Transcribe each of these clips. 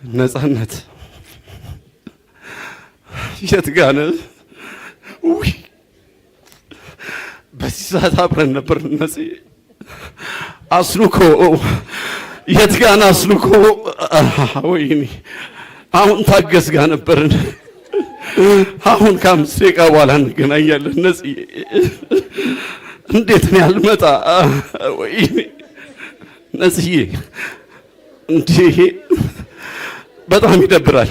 ነፃነት የት ጋር ነህ? ውይ በዚህ ሰዓት አብረን ነበር። ነፂ አስሉኮ የት ጋር ነህ? አስሉኮ ወይኔ አሁን ታገስ ጋር ነበርን። አሁን ከ5 ደቂቃ በኋላ እንገናኛለን። ነፂ እንዴት ነው ያልመጣ? ወይኔ ነፂዬ እንዴ በጣም ይደብራል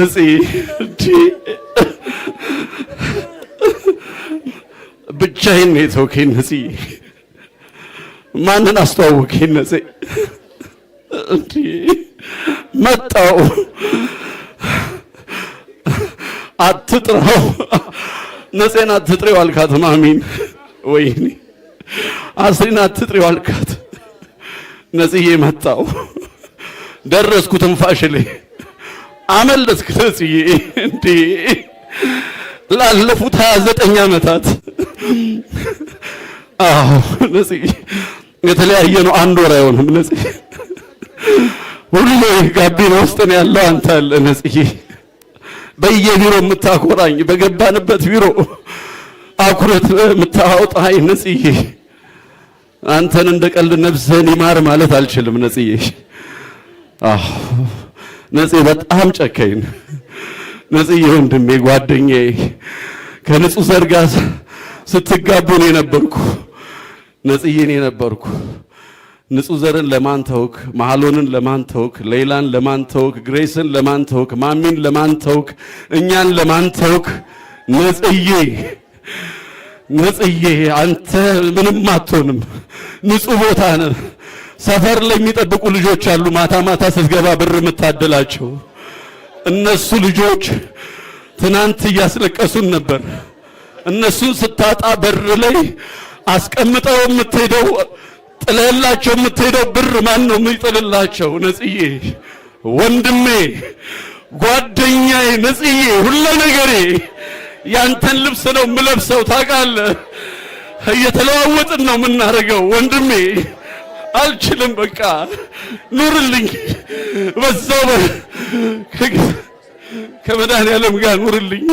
ነፂ እንዴ ብቻዬን ነው የተውከኝ ነፂ። ማንን አስተዋወከኝ ነፂ? እንዴ መጣው አትጥራው ነፂን አትጥሪው አልካት ማሚን። ወይኔ አስሪን አትጥሪው አልካት። ነፂዬ መጣው ደረስኩ ትንፋሽ ላይ አመለጥክ ነፂዬ። እንዴ ላለፉት 29 ዓመታት አዎ ነፂ የተለያየ ነው። 1 ወር አይሆንም ነፂ። ሁሌ ጋቢና ውስጥ ነው ያለው አንተ አለ ነፂዬ። በየቢሮ የምታኮራኝ በገባንበት ቢሮ አኩረት የምታወጣኝ ነፂዬ። አንተን እንደ ቀልድ ነፍስህን ይማር ማለት አልችልም ነፂዬ። አዎ ነፂ በጣም ጨከኝ ነፂዬ። ወንድሜ ጓደኛዬ ከንጹህ ዘር ጋር ስትጋቡ ነው የነበርኩ ነፂዬ። እኔ ነበርኩ ንጹህ ዘርን ለማን ተውክ? መሐሎንን ለማን ተውክ? ሌላን ለማን ተውክ? ግሬስን ለማን ተውክ? ማሚን ለማን ተውክ? እኛን ለማን ተውክ? ነፂዬ አንተ ምንም አትሆንም። ንጹህ ቦታ ነህ። ሰፈር ላይ የሚጠብቁ ልጆች አሉ። ማታ ማታ ስትገባ ብር የምታደላቸው እነሱ ልጆች ትናንት እያስለቀሱን ነበር። እነሱን ስታጣ በር ላይ አስቀምጠው የምትሄደው ጥለላቸው የምትሄደው ብር ማን ነው የሚጥልላቸው? ነፂዬ ወንድሜ ጓደኛዬ ነፂዬ ሁሉ ነገሬ ያንተን ልብስ ነው የምለብሰው ታውቃለህ። እየተለዋወጥን ነው የምናደርገው ወንድሜ። አልችልም በቃ ኑርልኝ፣ በዛው ከመድኃኒዓለም ጋር ኑርልኝ።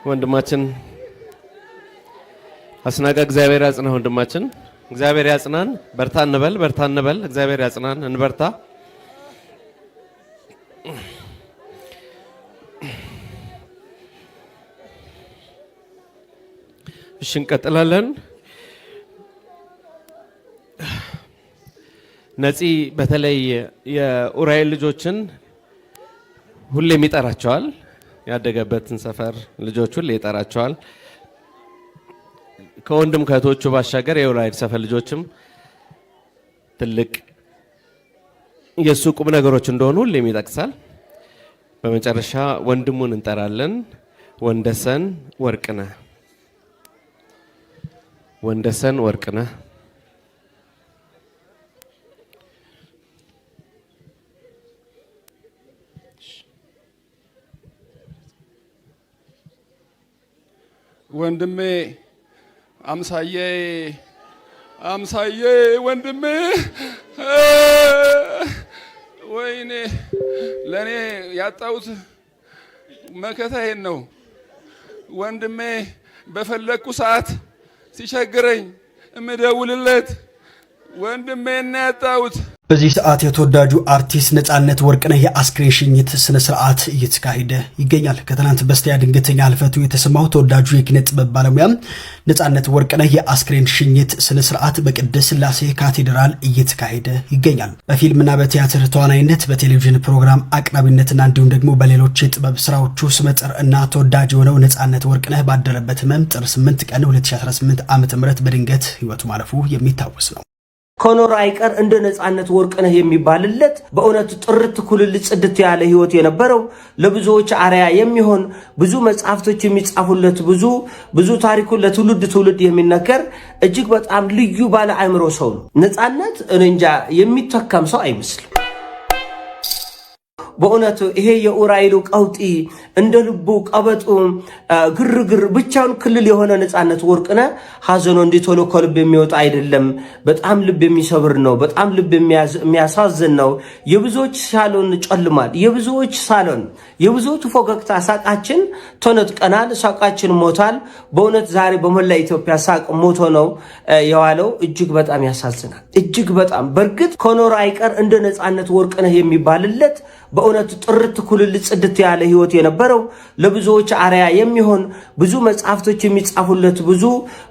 ወንድማችን አስናቀ እግዚአብሔር ያጽናህ። ወንድማችን እግዚአብሔር ያጽናን። በርታ እንበል። እግዚአብሔር ያጽናን። እንበርታ። እሺ እንቀጥላለን። ነፂ በተለይ የኡራኤል ልጆችን ሁሌም ይጠራቸዋል። ያደገበትን ሰፈር ልጆች ሁሌ ይጠራቸዋል። ከወንድም ከእህቶቹ ባሻገር የኡራኤል ሰፈር ልጆችም ትልቅ የሱ ቁም ነገሮች እንደሆኑ ሁሌም ይጠቅሳል። በመጨረሻ ወንድሙን እንጠራለን። ወንደሰን ወርቅነህ ወንድሜ አምሳዬ ወንድሜ ወይኔ ለኔ ያጣሁት መከታዬን ነው ወንድሜ። በፈለኩ ሰዓት ሲቸግረኝ እምደውልለት ወንድሜን ያጣሁት። በዚህ ሰዓት የተወዳጁ አርቲስት ነፃነት ወርቅነህ የአስክሬን ሽኝት ስነ ስርዓት እየተካሄደ ይገኛል። ከትናንት በስቲያ ድንገተኛ ህልፈቱ የተሰማው ተወዳጁ የኪነ ጥበብ ባለሙያ ነፃነት ወርቅነህ የአስክሬን ሽኝት ስነ ስርዓት በቅድስት ሥላሴ ካቴድራል እየተካሄደ ይገኛል። በፊልምና በቲያትር ተዋናይነት፣ በቴሌቪዥን ፕሮግራም አቅራቢነትና እንዲሁም ደግሞ በሌሎች የጥበብ ስራዎቹ ስመጥር እና ተወዳጅ የሆነው ነፃነት ወርቅነህ ባደረበት ህመም ጥር 8 ቀን 2018 ዓ.ም በድንገት ህይወቱ ማለፉ የሚታወስ ነው። ከኖር አይቀር እንደ ነጻነት ወርቅነህ የሚባልለት በእውነት ጥርት ኩልል ጽድት ያለ ህይወት የነበረው ለብዙዎች አርያ የሚሆን ብዙ መጽሐፍቶች የሚጻፉለት ብዙ ታሪኩን ለትውልድ የሚነገር እጅግ በጣም ልዩ ባለ አእምሮ ሰው ነው። ነጻነት እንጃ የሚተከም ሰው አይመስልም። በእውነቱ ይሄ የኡራኤሉ ቀውጢ እንደ ልቡ ቀበጡ ግርግር ብቻውን ክልል የሆነ ነጻነት ወርቅነህ ሐዘኑ እንዲቶሎ ከልብ የሚወጣ አይደለም። በጣም ልብ የሚሰብር ነው። በጣም ልብ የሚያሳዝን ነው። የብዙዎች ሳሎን ጨልሟል። የብዙዎች ሳሎን፣ የብዙዎች ፈገግታ፣ ሳቃችን ተነጥቀናል። ሳቃችን ሞቷል። በእውነት ዛሬ በመላ ኢትዮጵያ ሳቅ ሞቶ ነው የዋለው። እጅግ በጣም ያሳዝናል። እጅግ በጣም በእርግጥ ከኖር አይቀር እንደ ነጻነት ወርቅነህ የሚባልለት በእውነት ጥርት ኩልል ጽድት ያለ ህይወት የነበረው ለብዙዎች አርያ የሚሆን ብዙ መጽሐፍቶች የሚጻፉለት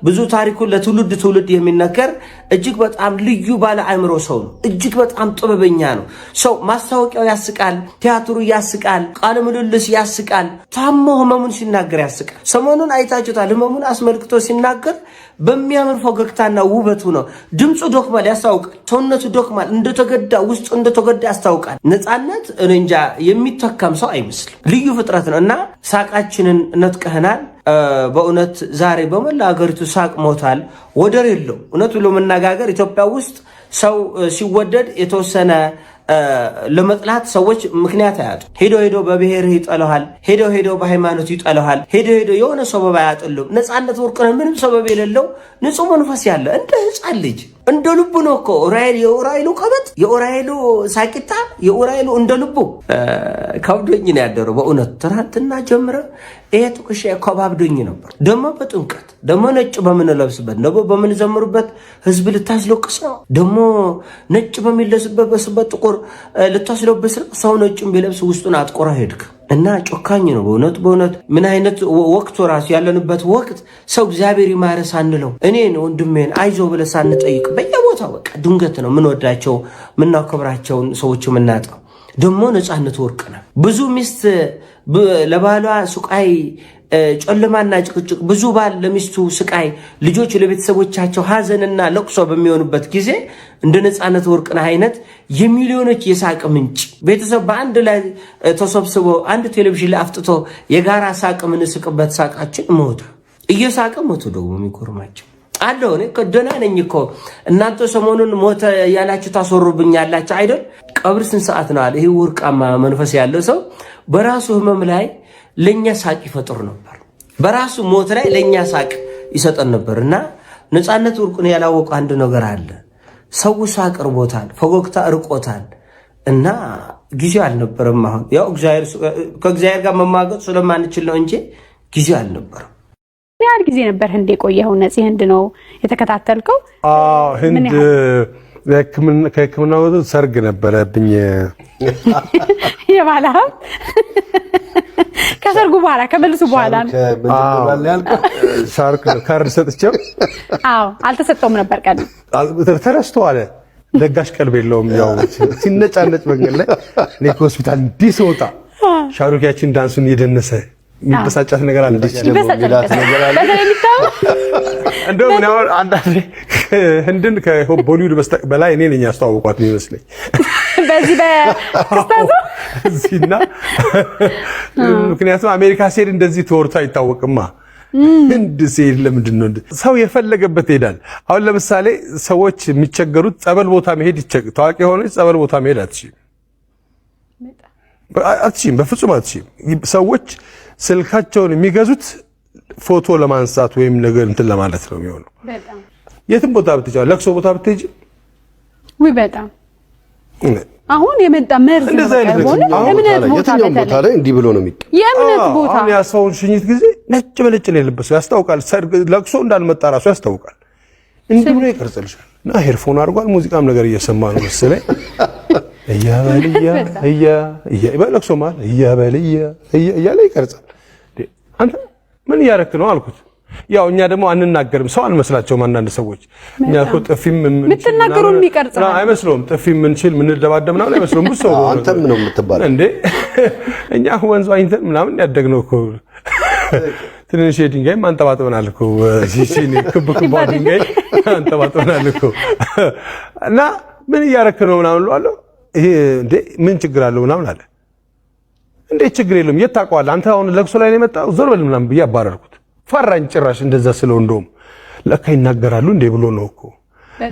ብዙ ታሪኩን ለትውልድ የሚነገር እጅግ በጣም ልዩ ባለ አእምሮ ሰው ነው። እጅግ በጣም ጥበበኛ ነው። ሰው ማስታወቂያው ያስቃል፣ ቲያትሩ ያስቃል፣ ቃለ ምልልስ ያስቃል፣ ታሞ ህመሙን ሲናገር ያስቃል። ሰሞኑን አይታችሁታል። ህመሙን አስመልክቶ ሲናገር በሚያምር ፈገግታና ውበቱ ነው። ድምፁ ዶክማል፣ ያስታውቃል። ሰውነቱ ዶክማል፣ እንደተገዳ ውስጡ እንደተገዳ ያስታውቃል። ነጻነት እንጃ የሚተከም ሰው አይመስልም። ልዩ ፍጥረት ነው እና ሳቃችንን ነጥቀህናል። በእውነት ዛሬ በመላ ሀገሪቱ ሳቅ ሞታል፣ ወደር የለው። እውነት ብሎ መነጋገር ኢትዮጵያ ውስጥ ሰው ሲወደድ የተወሰነ ለመጥላት ሰዎች ምክንያት አያጡ። ሄዶ በብሔር ይጠለዋል፣ ሄዶ በሃይማኖት ይጠለዋል፣ ሄዶ የሆነ ሰበብ አያጥሉም። ነጻነት ወርቅነህ ምንም ሰበብ የሌለው ንጹህ መንፈስ ያለ እንደ ህፃን ልጅ እንደ ልቡ ነው እኮ የኡራኤሉ ቀበጥ፣ የኡራኤሉ ሳቂታ፣ የኡራኤሉ እንደ ልቡ ከብዶኝ ነው ያደረው። በእውነት ትናንትና ጀምረ ይሄ ጥቅሻ ከባብዶኝ ነበር። ደሞ በጥምቀት ደሞ ነጭ በምንለብስበት ደሞ በምንዘምርበት ህዝብ ልታስለቅስ ነው። ደሞ ነጭ በሚለብስበት ጥቁር ልታስለብስ ነው። ሰው ነጭም ቢለብስ ውስጡን አጥቆራ ሄድክ እና ጮካኝ ነው። በእውነት ምን አይነት ወቅቱ ራሱ ያለንበት ወቅት ሰው እግዚአብሔር ይማረስ አንለው እኔን ወንድሜን አይዞ ብለህ ሳንጠይቅ በየቦታው በቃ ድንገት ነው ምንወዳቸው ምናከብራቸውን ሰዎች ምናጣው። ደሞ ነጻነት ወርቅነህ ብዙ ሚስት ለባሏ ስቃይ ጨለማና ጭቅጭቅ፣ ብዙ ባል ለሚስቱ ስቃይ፣ ልጆች ለቤተሰቦቻቸው ሀዘንና ለቅሶ በሚሆኑበት ጊዜ እንደ ነጻነት ወርቅነህ አይነት የሚሊዮኖች የሳቅ ምንጭ ቤተሰብ በአንድ ላይ ተሰብስቦ አንድ ቴሌቪዥን ላይ አፍጥቶ የጋራ ሳቅ ምንስቅበት ሳቃችን ሞተ። እየሳቀ ሞቱ። ደግሞ የሚጎርማቸው አለው። እኔ ደህና ነኝ እኮ እናንተ ሰሞኑን ሞተ ያላችሁ ታስወሩብኛላችሁ አይደል? ቀብር ስንት ሰዓት ነው አለ። ይሄ ወርቃማ መንፈስ ያለው ሰው በራሱ ህመም ላይ ለኛ ሳቅ ይፈጥር ነበር። በራሱ ሞት ላይ ለኛ ሳቅ ይሰጠን ነበርና ነጻነት ወርቅነህ ያላወቀ አንድ ነገር አለ። ሰው ሳቅ እርቦታል፣ ፈገግታ እርቆታል እና ጊዜው አልነበረም። አሁን ያው ከእግዚአብሔር ጋር መማገጥ ስለማንችል ነው እንጂ ጊዜው አልነበረም። ምን ያህል ጊዜ ነበር ህንድ የቆየኸው? ነፂ ህንድ ነው የተከታተልከው? ህንድ ከህክምና ወደ ሰርግ ነበረብኝ የባላ ከሰርጉ በኋላ ከመልሱ በኋላ ሻርክ ካርድ ሰጥቼው አልተሰጠውም ነበር። ቀን ተረስተዋል። ለጋሽ ቀልብ የለውም። ያው ሲነጫነጭ መንገድ ላይ እኔ ከሆስፒታል እንዲህ ስወጣ ሻሩኪያችን ዳንሱን እየደነሰ የሚበሳጫት ነገር አለ። እንደውም ነው አንዳንዴ ህንድን ከቦሊውድ በላይ እኔ ነኝ ያስተዋወቋት የሚመስለኝ በዚህ በክስተቱ እዚህና ምክንያቱም አሜሪካ ሲሄድ እንደዚህ ተወርቶ አይታወቅማ። ህንድ ሲሄድ ለምንድን ነው ሰው የፈለገበት ይሄዳል? አሁን ለምሳሌ ሰዎች የሚቸገሩት ጸበል ቦታ መሄድ ታዋቂ የሆነች ጸበል ቦታ መሄድ አትችይም፣ በፍጹም አትችይም። ሰዎች ስልካቸውን የሚገዙት ፎቶ ለማንሳት ወይም ነገር እንትን ለማለት ነው የሚሆነው። በጣም የትም ቦታ ብትሄጂ፣ ለቅሶ ቦታ ብትሄጂ ወይ በጣም አሁን የመጣ መርዝ ነው። የትኛውም ቦታ ላይ እንዲህ ብሎ ነው የሚቀር። የእምነት ቦታ አሁን ያሰውን ሽኝት ጊዜ ነጭ በነጭ ነው የለበሰው፣ ያስታውቃል። ሰርግ ለቅሶ እንዳልመጣ ራሱ ያስታውቃል። እንዲህ ብሎ ይቀርጽልሻል። እና ሄድፎን አድርጓል፣ ሙዚቃም ነገር እየሰማ ነው መሰለኝ። እያበልያ በለቅሶ ማለት እያበልያ እያለ ይቀርጻል። አንተ ምን እያረክ ነው አልኩት። ያው እኛ ደግሞ አንናገርም፣ ሰው አንመስላቸውም። አንዳንድ ሰዎች እኛ እኮ ጥፊም ምትናገሩን የሚቀርጽ አይመስለውም። ጥፊም ምንችል ምንደባደብ ምናምን አይመስለውም። ብዙ ሰው አንተም ነው የምትባለው እንዴ? እኛ ወንዝ አይንተን ምናምን ያደግነው እኮ ትንሽ ድንጋይ ማንጠባጥበናል እኮ ሲሲኒ ክብ ድንጋይ አንተ ባትሆናለህ እኮ እና ምን እያረክ ነው ምናምን እለዋለሁ። ይሄ እንዴ ምን ችግር አለው ምናምን አለ። እንዴ ችግር የለውም የት ታውቀዋለህ አንተ አሁን ለቅሶ ላይ ነው የመጣው ዞር በል ምናምን ብዬ አባረርኩት። ፈራኝ ጭራሽ እንደዛ ስለው እንደውም ለካ ይናገራሉ እንዴ ብሎ ነው እኮ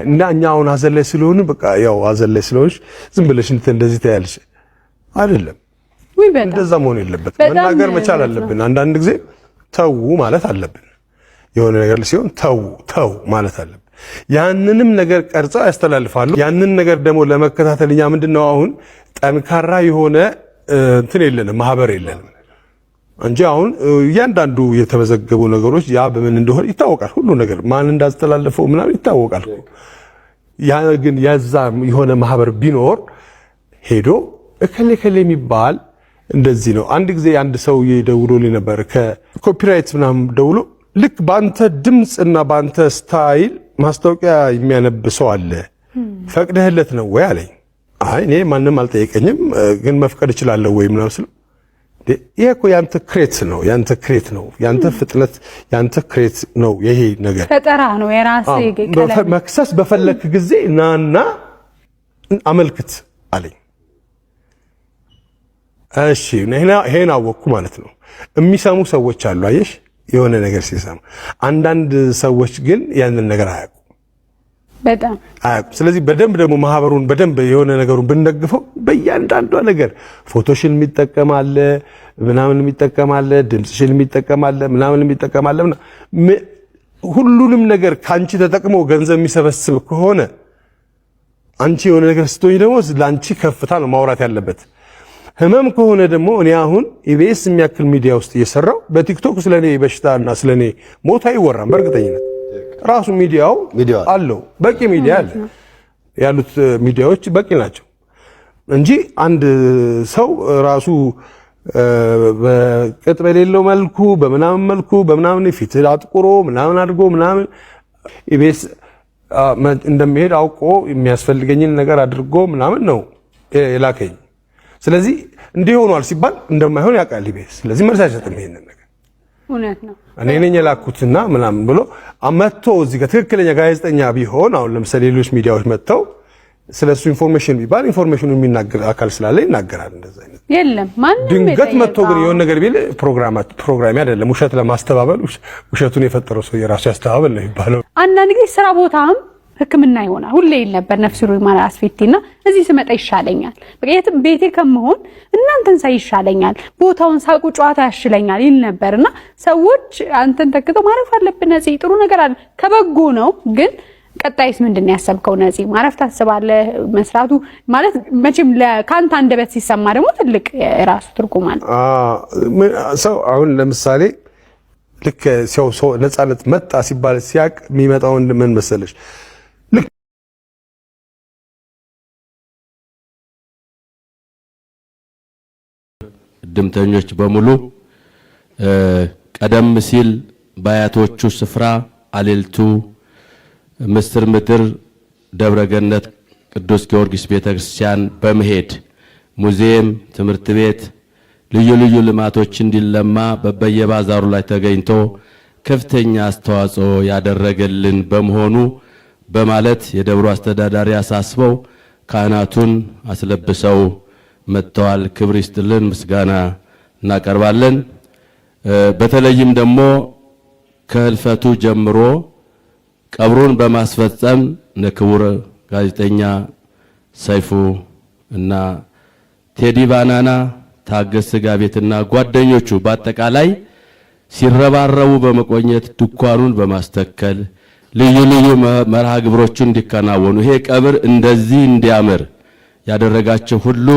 እና እኛ አሁን ሀዘን ላይ ስለሆነ በቃ ያው ሀዘን ላይ ስለሆንሽ ዝም ብለሽ እንደዚህ ታያለሽ አይደለም። እንደዛ መሆን የለበትም። መናገር መቻል አለብን። አንዳንድ ጊዜ ተው ማለት አለብን። የሆነ ነገር ሲሆን ተው ማለት አለብን። ያንንም ነገር ቀርጸው ያስተላልፋሉ። ያንን ነገር ደግሞ ለመከታተልኛ ምንድነው አሁን ጠንካራ የሆነ እንትን የለንም ማህበር የለንም እንጂ አሁን እያንዳንዱ የተመዘገቡ ነገሮች ያ በምን እንደሆነ ይታወቃል። ሁሉ ነገር ማን እንዳስተላለፈው ምናምን ይታወቃል። ያ ግን ያዛ የሆነ ማህበር ቢኖር ሄዶ እከሌ የሚባል እንደዚህ ነው። አንድ ጊዜ አንድ ሰው ደውሎልኝ ነበር ከኮፒራይት ምናምን ደውሎ ልክ ባንተ ድምጽና ባንተ ስታይል ማስታወቂያ የሚያነብ ሰው አለ ፈቅደህለት ነው ወይ አለኝ። አይ እኔ ማንንም አልጠየቀኝም ግን መፍቀድ እችላለሁ ወይ ምናምን ስለው ይሄ እኮ ያንተ ክሬት ነው ያንተ ፍጥነት ያንተ ክሬት ነው ይሄ ነገር ፈጠራ ነው የራስህ ቀለም መክሰስ በፈለክ ጊዜ ናና አመልክት አለኝ። እሺ ይሄን አወቅኩ ማለት ነው። የሚሰሙ ሰዎች አሉ አየሽ የሆነ ነገር ሲሰሙ አንዳንድ ሰዎች ግን ያንን ነገር አያውቁ በጣም አያውቁ። ስለዚህ በደንብ ደግሞ ማህበሩን በደንብ የሆነ ነገሩን ብንደግፈው በእያንዳንዷ ነገር ፎቶሽን የሚጠቀማለ ምናምን የሚጠቀማለ ድምጽሽን የሚጠቀማለ ምናምን የሚጠቀማለ ሁሉንም ነገር ካንቺ ተጠቅሞ ገንዘብ የሚሰበስብ ከሆነ አንቺ የሆነ ነገር ስትሆኝ ደግሞ ላንቺ ከፍታ ነው ማውራት ያለበት። ህመም ከሆነ ደግሞ እኔ አሁን ኢቢኤስ የሚያክል ሚዲያ ውስጥ እየሰራው በቲክቶክ ስለኔ በሽታና ስለኔ ሞት አይወራም። በእርግጠኝነት ራሱ ሚዲያው አለው በቂ ሚዲያ አለ። ያሉት ሚዲያዎች በቂ ናቸው እንጂ አንድ ሰው ራሱ በቅጥ በሌለው መልኩ በምናምን ፊት አጥቁሮ ምናምን አድርጎ ምናምን ኢቢኤስ እንደሚሄድ አውቆ የሚያስፈልገኝን ነገር አድርጎ ምናምን ነው የላከኝ። ስለዚህ እንዲህ ሆኗል ሲባል እንደማይሆን ያውቃል ኢቢኤስ። ስለዚህ መልስ አይሰጥም ይሄንን ነገር እውነት ነው እኔ ነኝ የላኩትና ምናምን ብሎ አመቶ እዚህ ጋር ትክክለኛ ጋዜጠኛ ቢሆን አሁን ለምሳሌ ሌሎች ሚዲያዎች መጥተው ስለሱ ኢንፎርሜሽን ቢባል ኢንፎርሜሽኑ የሚናገር አካል ስላለ ይናገራል። እንደዛ አይነት የለም ማንንም ድንገት መጥቶ ግን የሆነ ነገር ቢል ፕሮግራም አይደለም ውሸት ለማስተባበል ውሸቱን የፈጠረው ሰው የራሱ ያስተባበል ነው የሚባለው። አንዳንድ ጊዜ ስራ ቦታም ህክምና ይሆናል። ሁሌ ይል ነበር ነፍስ ሩይ ማለት አስፈቲና እዚህ ስመጣ ይሻለኛል በቃ ቤቴ ከመሆን እናንተን ሳይ ይሻለኛል ቦታውን ሳቁ ጨዋታ ያሽለኛል ይል ነበርና ሰዎች አንተን ተክተው ማረፍ አለብን ነፂ ጥሩ ነገር አለ ከበጎ ነው ግን ቀጣይስ ምንድነው ያሰብከው ነፂ ማረፍ ታስባለህ መስራቱ ማለት መቼም ለካንተ አንደበት ሲሰማ ደግሞ ትልቅ ራሱ ትርጉም አለ። ሰው አሁን ለምሳሌ ልክ ሰው ነፃነት መጣ ሲባል ሲያቅ የሚመጣው ምን መሰለሽ ድምተኞች በሙሉ ቀደም ሲል ባያቶቹ ስፍራ አሌልቱ ምስር ምድር ደብረገነት ቅዱስ ጊዮርጊስ ቤተክርስቲያን በመሄድ ሙዚየም ትምህርት ቤት ልዩ ልዩ ልማቶች እንዲለማ በየባዛሩ ላይ ተገኝቶ ከፍተኛ አስተዋጽኦ ያደረገልን በመሆኑ በማለት የደብሩ አስተዳዳሪ አሳስበው ካህናቱን አስለብሰው መጥተዋል። ክብር ይስጥልን ምስጋና እናቀርባለን። በተለይም ደግሞ ከህልፈቱ ጀምሮ ቀብሩን በማስፈጸም ለክቡር ጋዜጠኛ ሰይፉ እና ቴዲ ባናና ታገስ ስጋ ቤትና ጓደኞቹ በአጠቃላይ ሲረባረቡ በመቆየት ድኳኑን በማስተከል ልዩ ልዩ መርሃ ግብሮቹ እንዲከናወኑ ይሄ ቀብር እንደዚህ እንዲያምር ያደረጋቸው ሁሉ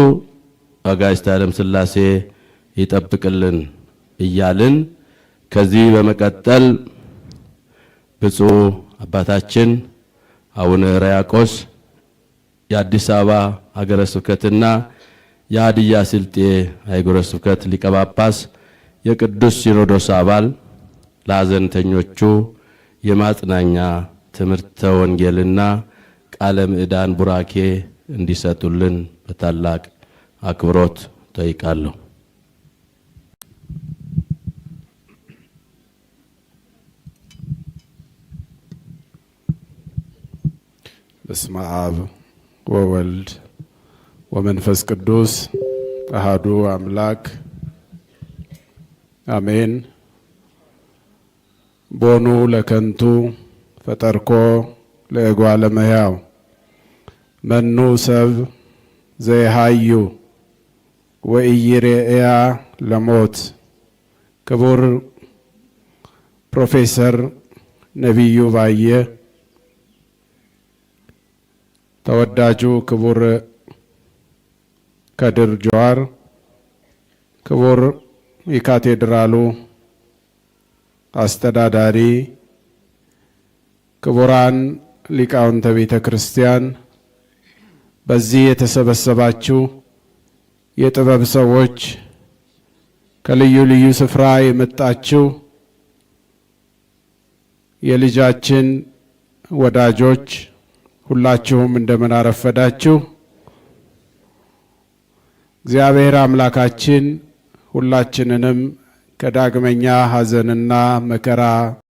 አጋዕዝተ ዓለም ሥላሴ ይጠብቅልን እያልን ከዚህ በመቀጠል ብፁዕ አባታችን አቡነ ሕርያቆስ የአዲስ አበባ ሀገረ ስብከትና የሀዲያ ስልጤ ሀገረ ስብከት ሊቀ ጳጳስ የቅዱስ ሲኖዶስ አባል ለሐዘንተኞቹ የማጽናኛ ትምህርተ ወንጌልና ቃለ ምዕዳን ቡራኬ እንዲሰጡልን በታላቅ አክብሮት ጠይቃለሁ። በስመ አብ ወወልድ ወመንፈስ ቅዱስ አሃዱ አምላክ አሜን። ቦኑ ለከንቱ ፈጠርኮ ለእጓለ እመሕያው መኑ ሰብ ዘይሃዩ ወኢይሬእያ ለሞት። ክቡር ፕሮፌሰር ነቢዩ ባየ፣ ተወዳጁ ክቡር ከድር ጀዋር፣ ክቡር የካቴድራሉ አስተዳዳሪ፣ ክቡራን ሊቃውንተ ቤተ ክርስቲያን፣ በዚህ የተሰበሰባችሁ የጥበብ ሰዎች፣ ከልዩ ልዩ ስፍራ የመጣችሁ የልጃችን ወዳጆች ሁላችሁም እንደምን አረፈዳችሁ። እግዚአብሔር አምላካችን ሁላችንንም ከዳግመኛ ሐዘንና መከራ